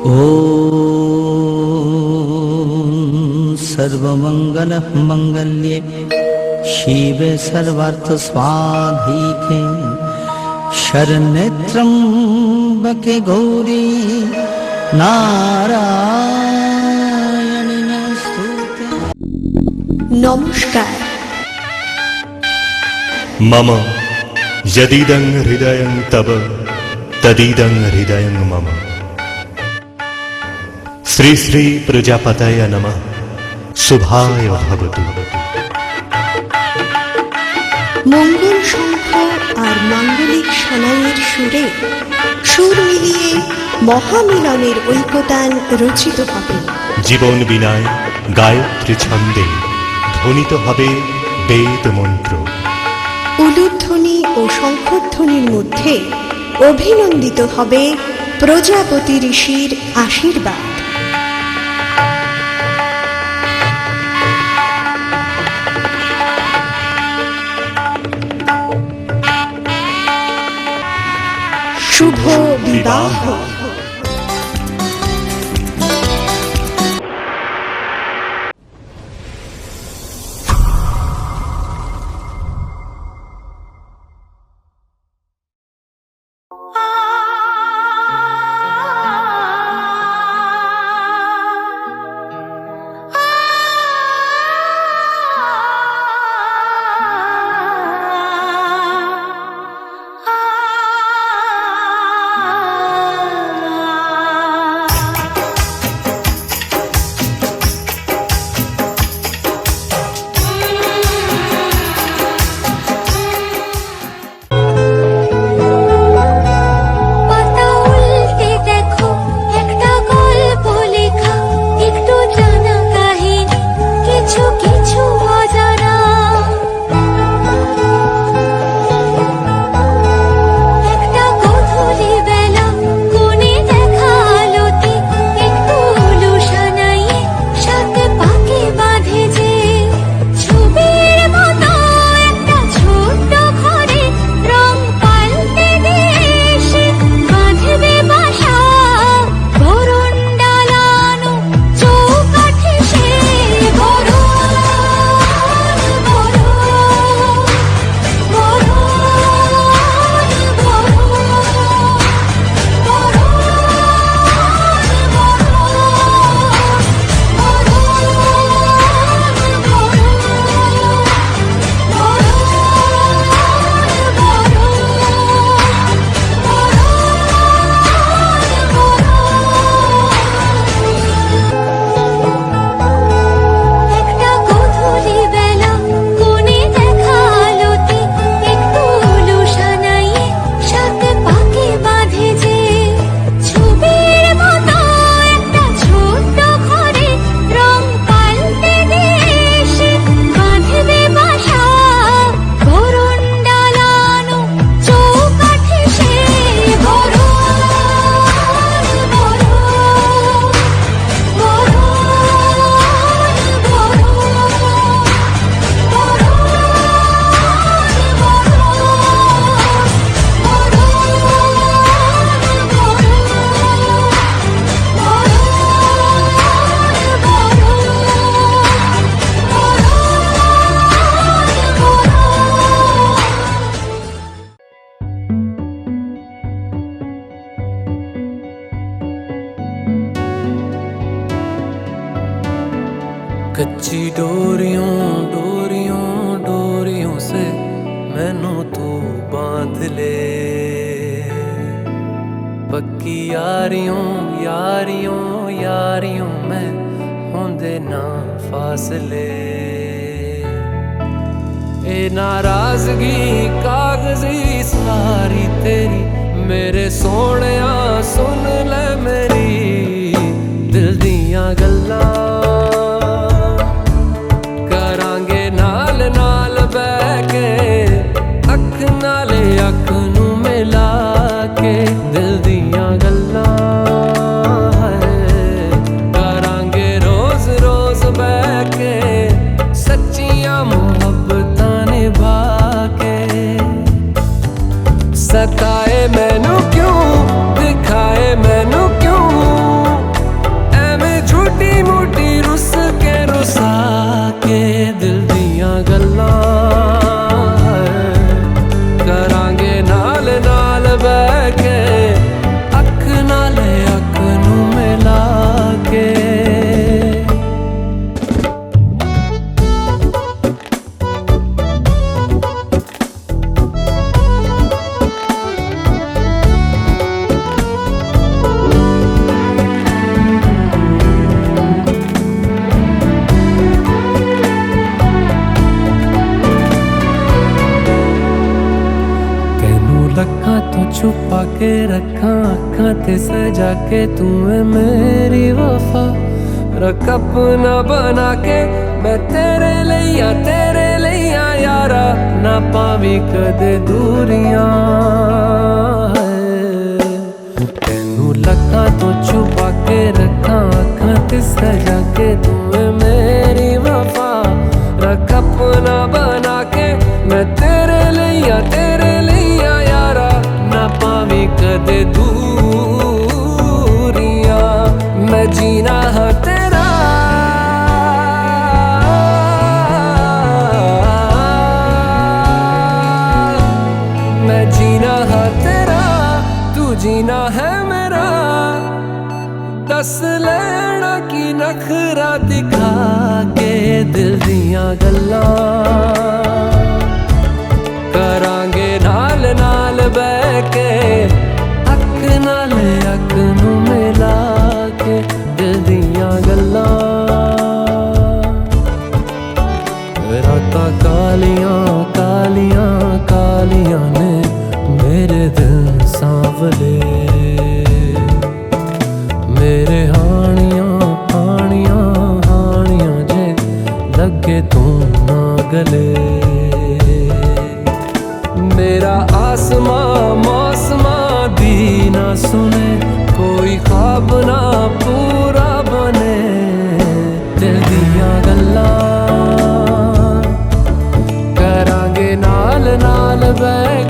ॐ सर्वमङ्गलमङ्गल्ये शिवे सर्वार्थसाधिके शरण्ये त्र्यम्बके गौरी नारायणि नमोस्तुते। নমস্কার। मम यदिदं हृदयं तव तदिदं हृदयं मम। श्री श्री प्रजापतये नमः। शुभाय भवतु। মঙ্গল শঙ্খ আর মাঙ্গলিক সানাইয়ের সুরে সুর মিলিয়ে মহামিলনের ঐকতান রচিত হবে। জীবন বিনায় গায়ত্রী ছন্দে ধ্বনিত হবে বেদ মন্ত্র। উলুধ্বনি ও শঙ্খধ্বনির মধ্যে অভিনন্দিত হবে প্রজাপতি ঋষির আশীর্বাদ। শুভ বিবাহ। कच्ची डोरियों डोरियों डोरियों से मैनू तू बांध ले। पक्की यारियों यारियों यारियों में होंदे ना फासले। ए नाराजगी कागजी सारी तेरी मेरे सोहणिया सुन ले मेरी दिल दियां गल्लां अख नू मिला के दिल दियां गल्लां करांगे रोज रोज बैठ के सच्चियां मुहब्बतां निभा के। सताए मैनू क्यों दिखाए मैनू क्यों के दिल दियां गल्लां करांगे नाल नाल बैठ के अख नाल अख नू मिला के लखा तो छुपा के रखा अखा ते सजा के तू है मेरी वफा रख अपना बना के मैं तेरे लिया यारा ना पावी कदे दूरियां तेनू लखा तो छुपा के रखा अखा ते सजा के तू है मेरी वफा रख अपना बना के मैं तेरे लिया यारा ना पावी कदे दूरियां मैं जीना है तेरा मैं जीना है तेरा तू जीना है मेरा दस लेना की नखरा दिखा के दिल दियां गल्लां करांगे नाल नाल बैठ के अख नाल अख नू मिला के दिल दियां गल्लां रातां कालियां कालियां कालियां ने मेरे दिल सांवले मेरे हानियां हानियां हानियां जे लगे तू ना गले मेरा आसमां मौसमां दी ना सुने कोई ख्वाब ना पूरा बने दिल दियां गल्लां करांगे नाल नाल बैठ